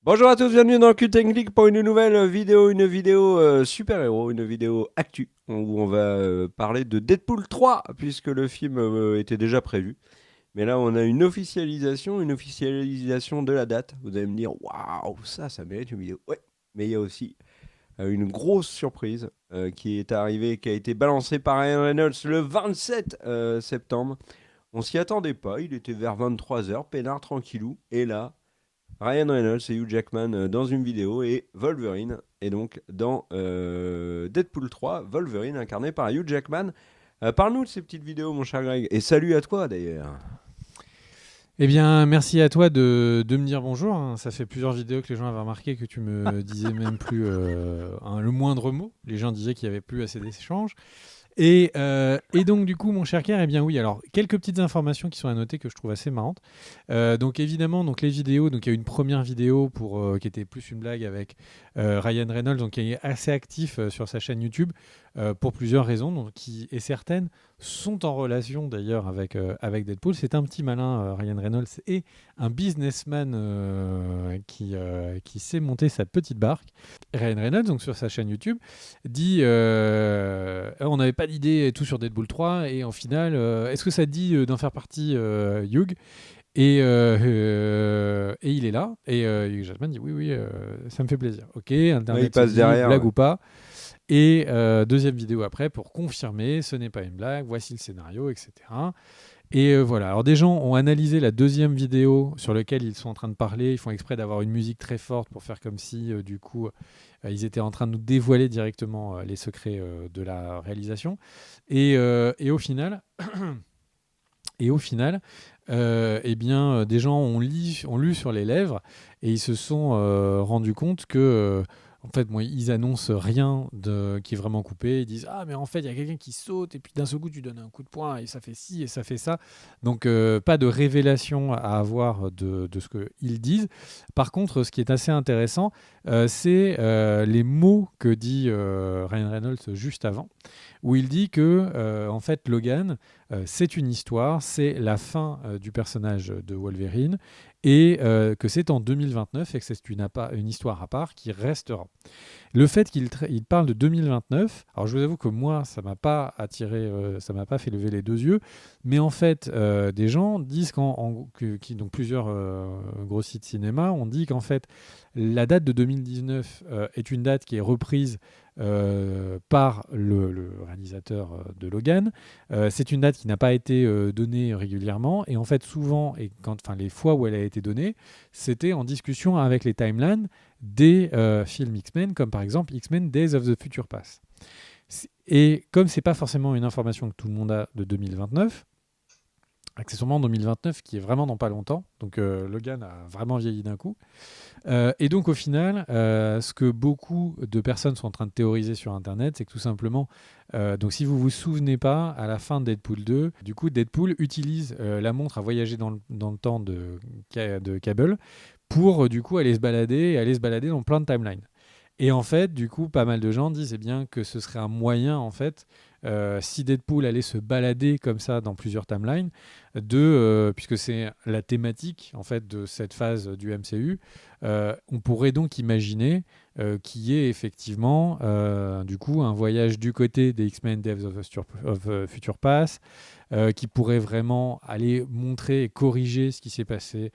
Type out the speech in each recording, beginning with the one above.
Bonjour à tous, bienvenue dans Cult and Click pour une nouvelle vidéo, super-héros, une vidéo actu, où on va parler de Deadpool 3, puisque le film était déjà prévu. Mais là, on a une officialisation de la date. Vous allez me dire, waouh, ça mérite une vidéo. Ouais, mais il y a aussi une grosse surprise qui est arrivée, qui a été balancée par Ryan Reynolds le 27 septembre. On s'y attendait pas, il était vers 23 h, peinard tranquillou, et là, Ryan Reynolds et Hugh Jackman dans une vidéo et Wolverine et donc dans Deadpool 3, Wolverine incarné par Hugh Jackman. Parle-nous de ces petites vidéos, mon cher Greg, et salut à toi d'ailleurs. Eh bien, merci à toi de me dire bonjour, hein. Ça fait plusieurs vidéos que les gens avaient remarqué que tu me disais même plus le moindre mot. Les gens disaient qu'il n'y avait plus assez d'échanges. Et donc, du coup, mon cher Kerr, eh bien oui, alors, quelques petites informations qui sont à noter que je trouve assez marrantes. Donc, évidemment, donc, les vidéos, donc il y a une première vidéo qui était plus une blague avec Ryan Reynolds, donc, qui est assez actif sur sa chaîne YouTube pour plusieurs raisons, donc, et certaines sont en relation d'ailleurs avec Deadpool. C'est un petit malin, Ryan Reynolds, et un businessman qui sait monter sa petite barque. Ryan Reynolds, donc sur sa chaîne YouTube, dit on n'avait pas d'idée et tout sur Deadpool 3 et en final est-ce que ça te dit d'en faire partie Hugh et il est là et Hugh Jackman dit oui ça me fait plaisir, ok, Ouais, il internet se passe dit derrière. blague Ouais. ou pas, et deuxième vidéo après pour confirmer ce n'est pas une blague, voici le scénario, etc. Et voilà, alors des gens ont analysé la deuxième vidéo sur laquelle ils sont en train de parler, ils font exprès d'avoir une musique très forte pour faire comme si du coup ils étaient en train de nous dévoiler directement les secrets de la réalisation. Et au final, eh bien, des gens ont lu sur les lèvres et ils se sont rendus compte que, en fait, moi, ils annoncent rien qui est vraiment coupé. Ils disent ah mais en fait il y a quelqu'un qui saute et puis d'un seul coup tu donnes un coup de poing et ça fait ci et ça fait ça. Donc pas de révélation à avoir de ce qu'ils disent. Par contre, ce qui est assez intéressant, c'est les mots que dit Ryan Reynolds juste avant, où il dit que en fait Logan, c'est une histoire, c'est la fin du personnage de Wolverine, et que c'est en 2029 et que c'est une histoire à part qui restera. Le fait qu'il parle de 2029, alors je vous avoue que moi, ça m'a pas attiré, ça m'a pas fait lever les deux yeux, mais en fait, des gens disent donc plusieurs gros sites cinéma ont dit qu'en fait, la date de 2019 est une date qui est reprise par le réalisateur de Logan. C'est une date qui n'a pas été donnée régulièrement, et en fait, souvent, les fois où elle a été donnée, c'était en discussion avec les timelines des films X-Men, comme par exemple X-Men Days of the Future Past. Et comme c'est pas forcément une information que tout le monde a de 2029, accessoirement 2029 qui est vraiment dans pas longtemps, donc Logan a vraiment vieilli d'un coup. Et donc au final, ce que beaucoup de personnes sont en train de théoriser sur Internet, c'est que tout simplement, donc si vous vous souvenez pas, à la fin de Deadpool 2, du coup Deadpool utilise la montre à voyager dans le temps de Cable pour du coup aller se balader dans plein de timelines. Et en fait, du coup, pas mal de gens disent eh bien, que ce serait un moyen, en fait, si Deadpool allait se balader comme ça dans plusieurs timelines, puisque c'est la thématique en fait de cette phase du MCU, on pourrait donc imaginer qu'il y ait effectivement du coup un voyage du côté des X-Men Days of Future Past, qui pourrait vraiment aller montrer et corriger ce qui s'est passé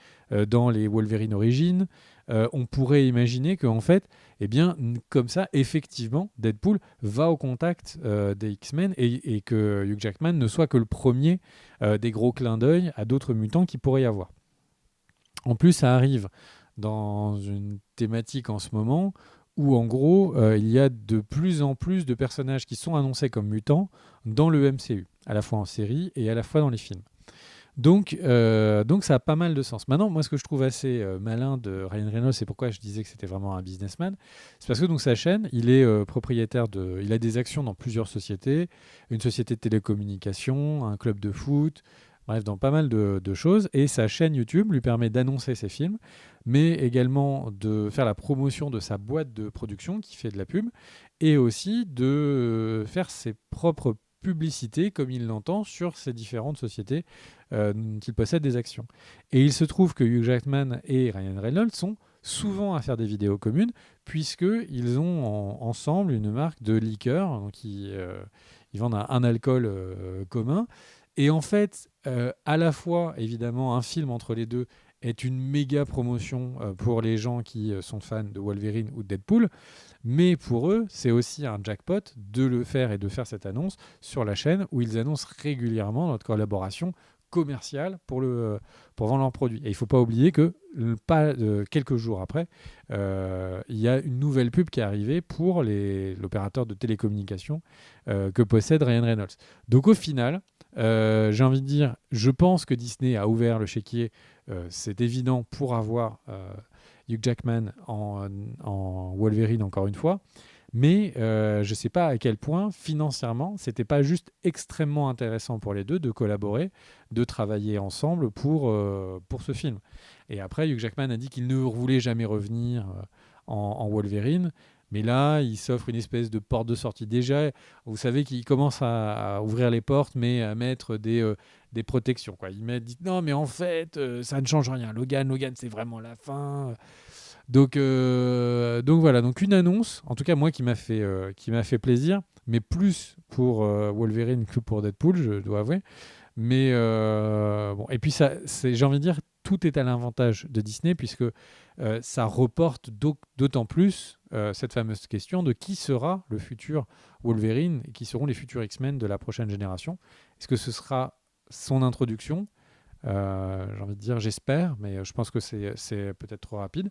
dans les Wolverine Origins. On pourrait imaginer qu'en fait, eh bien, comme ça, effectivement, Deadpool va au contact des X-Men, et que Hugh Jackman ne soit que le premier des gros clins d'œil à d'autres mutants qu'il pourrait y avoir. En plus, ça arrive dans une thématique en ce moment où, en gros, il y a de plus en plus de personnages qui sont annoncés comme mutants dans le MCU, à la fois en série et à la fois dans les films. Donc ça a pas mal de sens. Maintenant, moi, ce que je trouve assez malin de Ryan Reynolds, c'est pourquoi je disais que c'était vraiment un businessman, c'est parce que donc sa chaîne, il est propriétaire il a des actions dans plusieurs sociétés, une société de télécommunications, un club de foot, bref, dans pas mal de choses. Et sa chaîne YouTube lui permet d'annoncer ses films, mais également de faire la promotion de sa boîte de production qui fait de la pub, et aussi de faire ses propres publicités comme il l'entend sur ces différentes sociétés qu'il possède des actions. Et il se trouve que Hugh Jackman et Ryan Reynolds sont souvent à faire des vidéos communes, puisqu'ils ont ensemble une marque de liqueur, donc ils vendent un alcool commun. Et en fait, à la fois, évidemment, un film entre les deux est une méga promotion pour les gens qui sont fans de Wolverine ou de Deadpool, mais pour eux, c'est aussi un jackpot de le faire et de faire cette annonce sur la chaîne où ils annoncent régulièrement notre collaboration commerciale pour vendre leurs produits. Et il ne faut pas oublier que quelques jours après, il y a une nouvelle pub qui est arrivée pour l'opérateur de télécommunications que possède Ryan Reynolds. Donc au final, j'ai envie de dire, je pense que Disney a ouvert le chéquier, c'est évident, pour avoir Hugh Jackman en Wolverine encore une fois. Mais je ne sais pas à quel point, financièrement, c'était pas juste extrêmement intéressant pour les deux de collaborer, de travailler ensemble pour ce film. Et après, Hugh Jackman a dit qu'il ne voulait jamais revenir en Wolverine. Mais là, il s'offre une espèce de porte de sortie. Déjà, vous savez qu'il commence à ouvrir les portes, mais à mettre des protections, quoi. Dit non, mais en fait, ça ne change rien. Logan, c'est vraiment la fin. Donc voilà, donc une annonce, en tout cas moi qui m'a fait plaisir, mais plus pour Wolverine que pour Deadpool, je dois avouer. Mais bon, et puis j'ai envie de dire, tout est à l'avantage de Disney puisque ça reporte d'autant plus cette fameuse question de qui sera le futur Wolverine et qui seront les futurs X-Men de la prochaine génération. Est-ce que ce sera son introduction? J'ai envie de dire, j'espère, mais je pense que c'est peut-être trop rapide.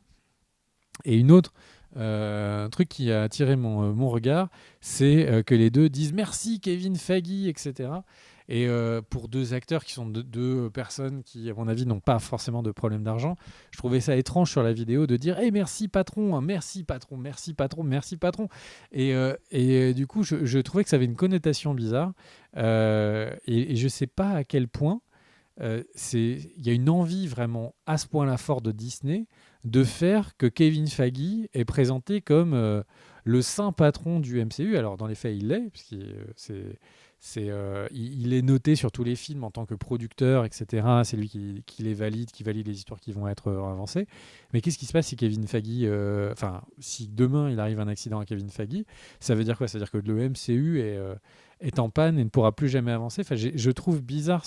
Et une autre truc qui a attiré mon regard, c'est que les deux disent merci Kevin Feige, etc. Et pour deux acteurs qui sont deux personnes qui, à mon avis, n'ont pas forcément de problème d'argent, je trouvais ça étrange sur la vidéo de dire hey, merci patron, hein, merci patron, merci patron, merci patron. Et du coup, je trouvais que ça avait une connotation bizarre. Et je ne sais pas à quel point il y a une envie vraiment à ce point-là fort de Disney de faire que Kevin Feige est présenté comme le saint patron du MCU. Alors dans les faits, il l'est, puisqu'il il est noté sur tous les films en tant que producteur, etc. C'est lui qui les valide, qui valide les histoires qui vont être avancées. Mais qu'est-ce qui se passe si Kevin Feige, si demain il arrive un accident à Kevin Feige, ça veut dire quoi? Ça veut dire que le MCU est en panne et ne pourra plus jamais avancer. Enfin, je trouve bizarre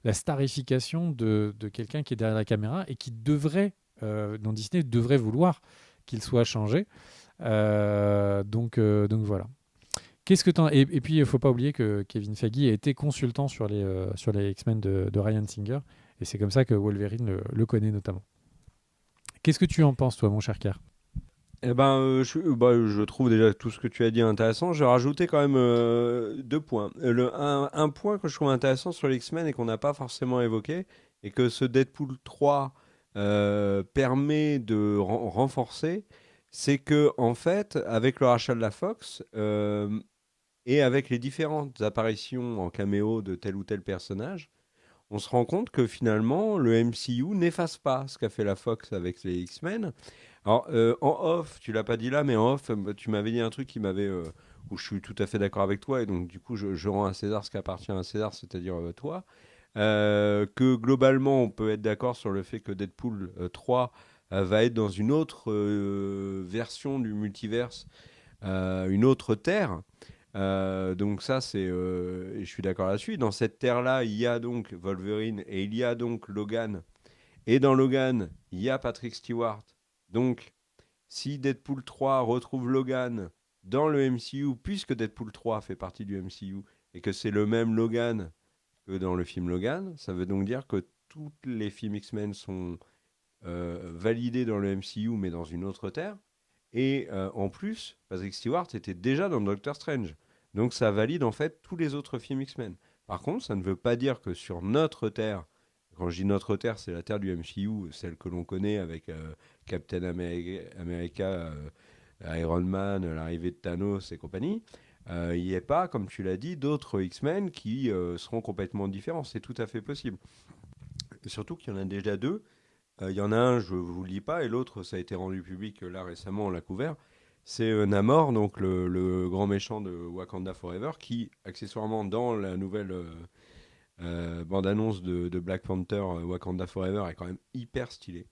la starification de quelqu'un qui est derrière la caméra et qui devrait, dont Disney devrait vouloir qu'il soit changé. Donc voilà. Qu'est-ce que et puis, il ne faut pas oublier que Kevin Feige a été consultant sur les X-Men de Ryan Singer. Et c'est comme ça que Wolverine le connaît notamment. Qu'est-ce que tu en penses, toi, mon cher Kerr? Eh ben, je trouve déjà tout ce que tu as dit intéressant. Je vais rajouter quand même 2 points. Un point que je trouve intéressant sur les X-Men et qu'on n'a pas forcément évoqué, et que ce Deadpool 3 permet de renforcer, c'est que en fait, avec le rachat de la Fox et avec les différentes apparitions en caméo de tel ou tel personnage, on se rend compte que finalement, le MCU n'efface pas ce qu'a fait la Fox avec les X-Men. Alors, en off, tu l'as pas dit là, mais en off, tu m'avais dit un truc où je suis tout à fait d'accord avec toi, et donc du coup, je rends à César ce qui appartient à César, c'est-à-dire toi. Que globalement, on peut être d'accord sur le fait que Deadpool 3 va être dans une autre version du multiverse, une autre terre. Donc ça, je suis d'accord là-dessus. Dans cette terre-là, il y a donc Wolverine et il y a donc Logan. Et dans Logan, il y a Patrick Stewart. Donc, si Deadpool 3 retrouve Logan dans le MCU, puisque Deadpool 3 fait partie du MCU, et que c'est le même Logan que dans le film Logan, ça veut donc dire que tous les films X-Men sont validés dans le MCU, mais dans une autre terre. Et en plus, Patrick Stewart était déjà dans Doctor Strange. Donc ça valide en fait tous les autres films X-Men. Par contre, ça ne veut pas dire que sur notre Terre, quand je dis notre Terre, c'est la Terre du MCU, celle que l'on connaît avec Captain America, Iron Man, l'arrivée de Thanos et compagnie, il n'y ait pas, comme tu l'as dit, d'autres X-Men qui seront complètement différents. C'est tout à fait possible. Surtout qu'il y en a déjà deux. Il y en a un, je ne vous le dis pas, et l'autre, ça a été rendu public là récemment, on l'a couvert. C'est Namor, donc le grand méchant de Wakanda Forever, qui, accessoirement, dans la nouvelle bande-annonce de Black Panther Wakanda Forever, est quand même hyper stylé.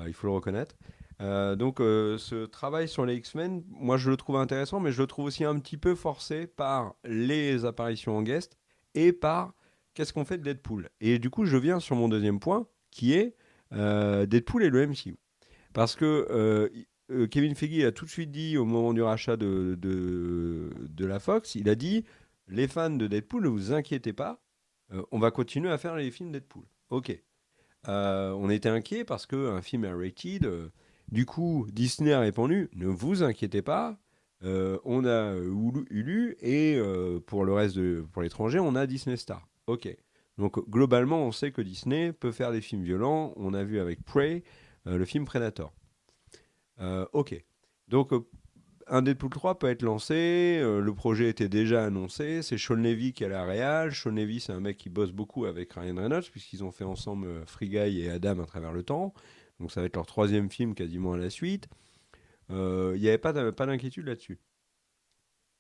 Il faut le reconnaître. Donc ce travail sur les X-Men, moi je le trouve intéressant, mais je le trouve aussi un petit peu forcé par les apparitions en guest et par qu'est-ce qu'on fait de Deadpool. Et du coup, je viens sur mon deuxième point, qui est Deadpool et le MCU. Parce que Kevin Feige a tout de suite dit au moment du rachat de la Fox, il a dit, les fans de Deadpool, ne vous inquiétez pas, on va continuer à faire les films Deadpool. Ok. On était inquiet parce qu'un film est rated. Du coup, Disney a répondu, ne vous inquiétez pas, on a Hulu et pour le reste pour l'étranger, on a Disney Star. Ok. Donc globalement, on sait que Disney peut faire des films violents. On a vu avec Prey, le film Predator. Ok. Donc un Deadpool 3 peut être lancé, le projet était déjà annoncé, c'est Sean Levy qui est à la réal. Sean Levy, c'est un mec qui bosse beaucoup avec Ryan Reynolds, puisqu'ils ont fait ensemble Free Guy et Adam à travers le temps. Donc ça va être leur troisième film quasiment à la suite. Il n'y avait pas d'inquiétude là-dessus.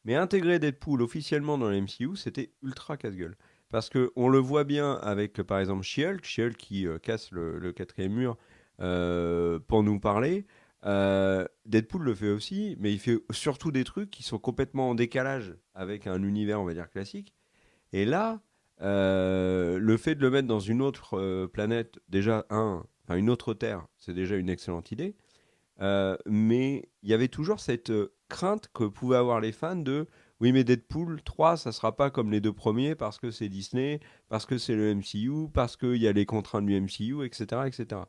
Mais intégrer Deadpool officiellement dans le MCU, c'était ultra casse-gueule. Parce qu'on le voit bien avec, par exemple, She-Hulk qui casse le quatrième mur pour nous parler. Deadpool le fait aussi, mais il fait surtout des trucs qui sont complètement en décalage avec un univers, on va dire, classique. Et là, le fait de le mettre dans une autre planète, déjà, enfin une autre Terre, c'est déjà une excellente idée. Mais il y avait toujours cette crainte que pouvaient avoir les fans de oui, mais Deadpool 3, ça sera pas comme les deux premiers parce que c'est Disney, parce que c'est le MCU, parce qu'il y a les contraintes du MCU, etc., etc.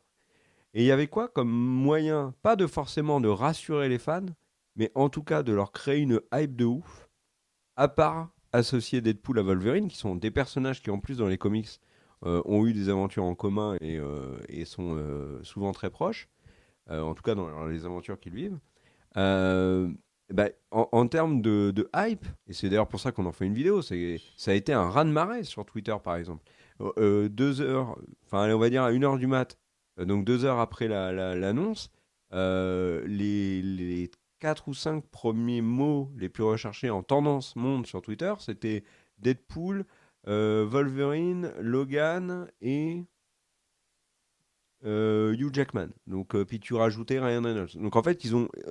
Et il y avait quoi comme moyen, pas de forcément de rassurer les fans, mais en tout cas de leur créer une hype de ouf, à part associer Deadpool à Wolverine, qui sont des personnages qui en plus dans les comics ont eu des aventures en commun et sont souvent très proches, en tout cas dans les aventures qu'ils vivent. Euh, en termes de hype, et c'est d'ailleurs pour ça qu'on en fait une vidéo, ça a été un raz-de-marée sur Twitter par exemple. 2 heures, enfin allez, on va dire à 1 heure du mat, donc 2 heures après l'annonce, les 4 ou 5 premiers mots les plus recherchés en tendance monde sur Twitter, c'était Deadpool, Wolverine, Logan et Hugh Jackman. Donc, puis tu rajoutais Ryan Reynolds. Donc en fait,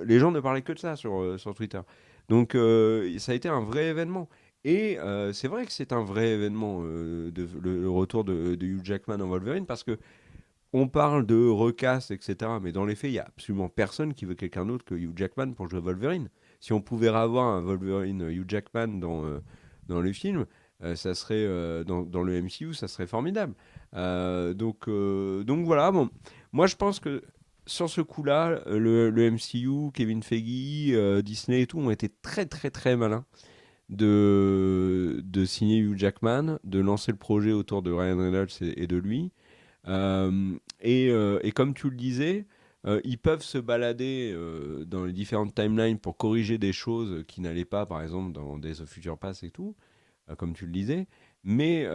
les gens ne parlaient que de ça sur Twitter. Donc ça a été un vrai événement. Et c'est vrai que c'est un vrai événement, le retour de Hugh Jackman en Wolverine, parce que on parle de recast, etc. Mais dans les faits, il n'y a absolument personne qui veut quelqu'un d'autre que Hugh Jackman pour jouer Wolverine. Si on pouvait avoir un Wolverine Hugh Jackman dans le film, ça serait dans le MCU, ça serait formidable. Donc voilà, bon, moi je pense que sur ce coup-là, le MCU, Kevin Feige, Disney et tout ont été très très très malins de signer Hugh Jackman, de lancer le projet autour de Ryan Reynolds et de lui. Et comme tu le disais, ils peuvent se balader dans les différentes timelines pour corriger des choses qui n'allaient pas, par exemple, dans Days of Future Past et tout, comme tu le disais. Mais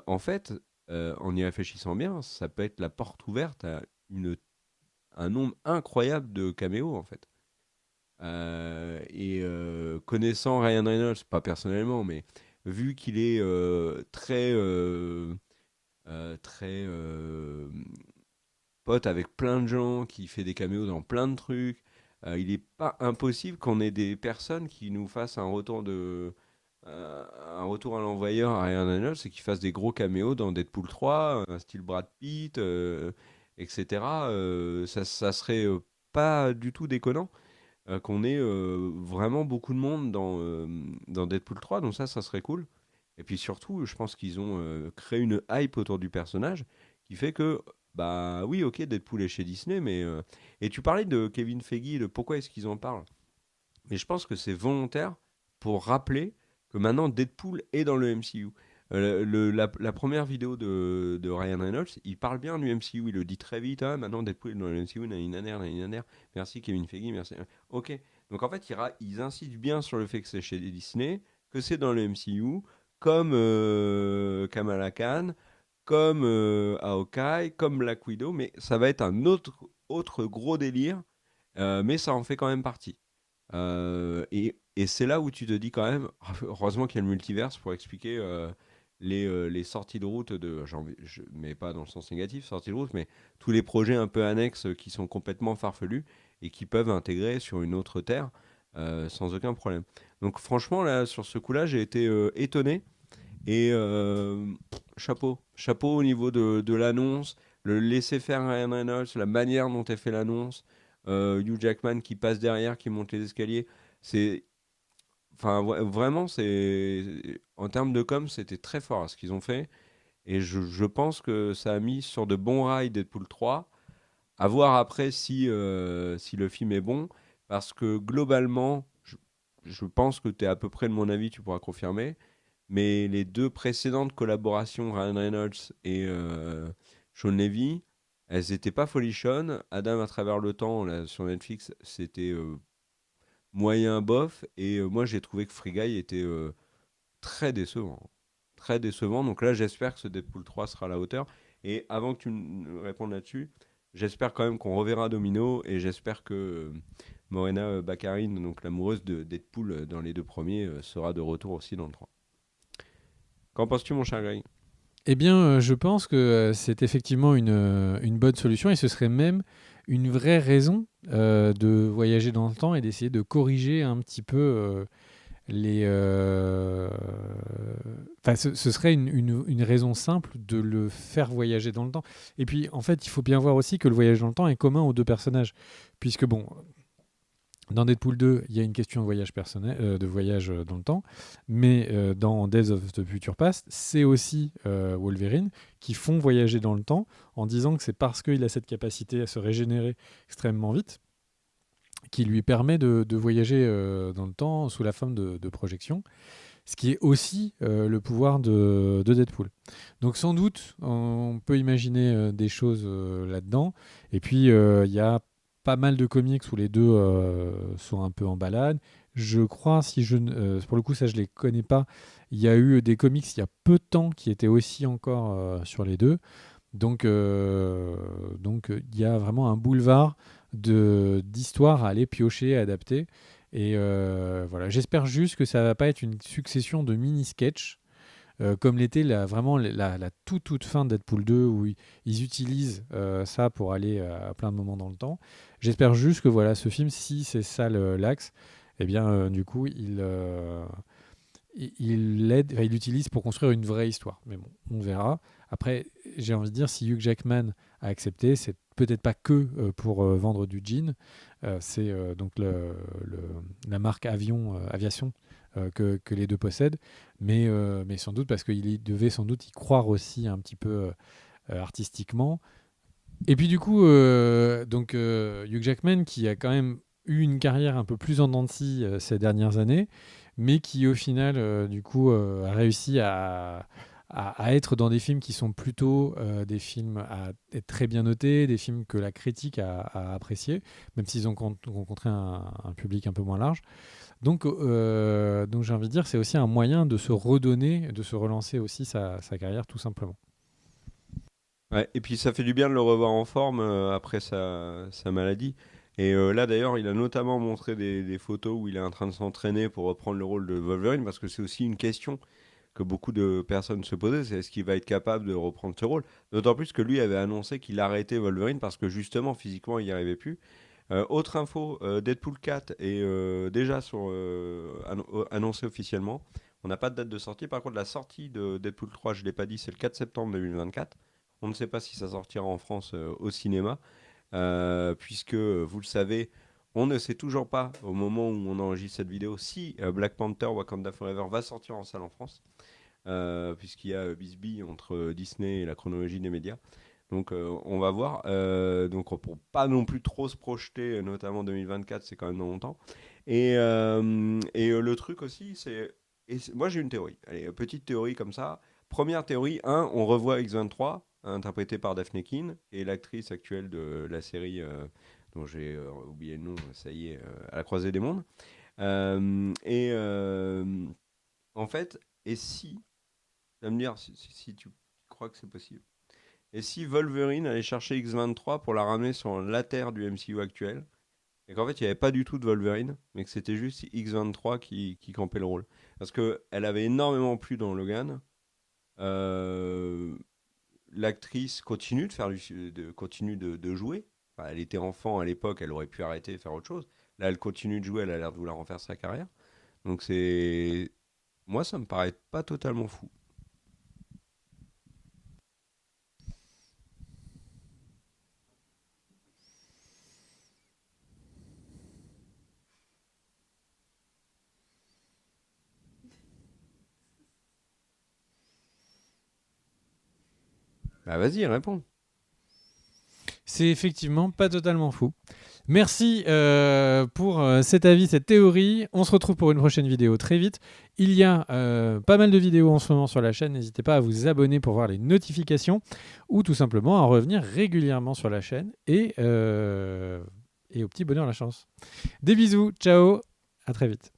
en fait, en y réfléchissant bien, ça peut être la porte ouverte à un nombre incroyable de caméos, en fait. Connaissant Ryan Reynolds, pas personnellement, mais vu qu'il est très pote avec plein de gens, qui fait des caméos dans plein de trucs. Il n'est pas impossible qu'on ait des personnes qui nous fassent un retour à l'envoyeur à Ryan Reynolds et qui fassent des gros caméos dans Deadpool 3, style Brad Pitt, etc. Ça serait pas du tout déconnant qu'on ait vraiment beaucoup de monde dans Deadpool 3, donc ça serait cool. Et puis surtout, je pense qu'ils ont créé une hype autour du personnage qui fait que, bah oui, ok, Deadpool est chez Disney, mais. Et tu parlais de Kevin Feige, de pourquoi est-ce qu'ils en parlent. Mais je pense que c'est volontaire pour rappeler que maintenant Deadpool est dans le MCU. La première vidéo de Ryan Reynolds, il parle bien du MCU, il le dit très vite. Ah, maintenant Deadpool est dans le MCU, naninaner. Merci Kevin Feige, merci. Ok. Donc en fait, ils insistent bien sur le fait que c'est chez Disney, que c'est dans le MCU, comme Kamala Khan, comme Hawkeye, comme Black Widow, mais ça va être un autre gros délire, mais ça en fait quand même partie. Et c'est là où tu te dis quand même, heureusement qu'il y a le multiverse pour expliquer les sorties de route mais pas dans le sens négatif, sorties de route, mais tous les projets un peu annexes qui sont complètement farfelus. et qu'ils peuvent intégrer sur une autre terre sans aucun problème. Donc franchement, là, sur ce coup-là, j'ai été étonné. Et chapeau au niveau de l'annonce, le laisser faire Ryan Reynolds, la manière dont est fait l'annonce, Hugh Jackman qui passe derrière, qui monte les escaliers, c'est, enfin vraiment c'est, en termes de com, c'était très fort ce qu'ils ont fait, et je pense que ça a mis sur de bons rails Deadpool 3. À voir après si le film est bon, parce que globalement, je pense que tu es à peu près de mon avis, tu pourras confirmer. Mais les deux précédentes collaborations, Ryan Reynolds et Sean Levy, elles n'étaient pas folichonnes. Adam à travers le temps, là, sur Netflix, c'était moyen bof. Et moi, j'ai trouvé que Free Guy était très décevant. Très décevant. Donc là, j'espère que ce Deadpool 3 sera à la hauteur. Et avant que tu me répondes là-dessus, j'espère quand même qu'on reverra Domino. Et j'espère que Morena Baccarin, donc l'amoureuse de Deadpool dans les deux premiers, sera de retour aussi dans le 3. Qu'en penses-tu, mon cher Greg? Eh bien, je pense que c'est effectivement une bonne solution et ce serait même une vraie raison de voyager dans le temps et d'essayer de corriger un petit peu les. Enfin, ce serait une raison simple de le faire voyager dans le temps. Et puis, en fait, il faut bien voir aussi que le voyage dans le temps est commun aux deux personnages. Puisque, bon, dans Deadpool 2, il y a une question de voyage personnel, de voyage dans le temps, mais dans Days of the Future Past, c'est aussi Wolverine qui font voyager dans le temps en disant que c'est parce qu'il a cette capacité à se régénérer extrêmement vite qui lui permet de voyager dans le temps sous la forme de projection, ce qui est aussi le pouvoir de Deadpool. Donc sans doute, on peut imaginer des choses là-dedans, et puis il y a pas mal de comics où les deux sont un peu en balade. Je crois, si je pour le coup ça je les connais pas, il y a eu des comics il y a peu de temps qui étaient aussi encore sur les deux. Donc il y a vraiment un boulevard d'histoires à aller piocher, adapter. Et voilà, j'espère juste que ça va pas être une succession de mini-sketchs comme l'était vraiment la toute fin de Deadpool 2 où ils utilisent ça pour aller à plein de moments dans le temps. J'espère juste que voilà, ce film, si c'est ça l'axe, eh bien du coup il l'utilise pour construire une vraie histoire. Mais bon, on verra. Après, j'ai envie de dire, si Hugh Jackman a accepté, c'est peut-être pas que pour vendre du jean. C'est donc la marque Aviation que les deux possèdent, mais sans doute parce qu'il devait sans doute y croire aussi un petit peu artistiquement. Et puis du coup, Hugh Jackman qui a quand même eu une carrière un peu plus en dents de scie ces dernières années, mais qui au final, du coup, a réussi à être dans des films qui sont plutôt des films à être très bien notés, des films que la critique a appréciés, même s'ils ont rencontré un public un peu moins large. Donc j'ai envie de dire, c'est aussi un moyen de se redonner, de se relancer aussi sa carrière tout simplement. Ouais, et puis ça fait du bien de le revoir en forme après sa maladie. Et là d'ailleurs, il a notamment montré des photos où il est en train de s'entraîner pour reprendre le rôle de Wolverine, parce que c'est aussi une question que beaucoup de personnes se posaient, c'est est-ce qu'il va être capable de reprendre ce rôle? D'autant plus que lui avait annoncé qu'il arrêtait Wolverine parce que justement physiquement il n'y arrivait plus. Autre info, Deadpool 4 est déjà annoncé officiellement. On n'a pas de date de sortie. Par contre, la sortie de Deadpool 3, je ne l'ai pas dit, c'est le 4 septembre 2024. On ne sait pas si ça sortira en France au cinéma, puisque, vous le savez, on ne sait toujours pas, au moment où on enregistre cette vidéo, si Black Panther Wakanda Forever va sortir en salle en France, puisqu'il y a Bisbee entre Disney et la chronologie des médias. Donc on va voir. Donc pour pas non plus trop se projeter, notamment 2024, c'est quand même dans longtemps. Et le truc aussi, moi j'ai une théorie. Allez, petite théorie comme ça. Première théorie, on revoit X-23, interprété par Daphne Keane, et l'actrice actuelle de la série, dont j'ai oublié le nom, ça y est, à la croisée des mondes. En fait, et si, tu vas me dire si tu crois que c'est possible. Et si Wolverine allait chercher X-23 pour la ramener sur la Terre du MCU actuel, et qu'en fait il n'y avait pas du tout de Wolverine, mais que c'était juste X-23 qui campait le rôle. Parce qu'elle avait énormément plu dans Logan. Euh, L'actrice continue de jouer. enfin, elle était enfant à l'époque, elle aurait pu arrêter et faire autre chose. Là, elle continue de jouer, elle a l'air de vouloir en faire sa carrière. Donc c'est, moi, ça me paraît pas totalement fou. Bah vas-y, réponds. C'est effectivement pas totalement fou. Merci pour cet avis, cette théorie. On se retrouve pour une prochaine vidéo très vite. Il y a pas mal de vidéos en ce moment sur la chaîne. N'hésitez pas à vous abonner pour voir les notifications ou tout simplement à revenir régulièrement sur la chaîne et au petit bonheur la chance. Des bisous, ciao, à très vite.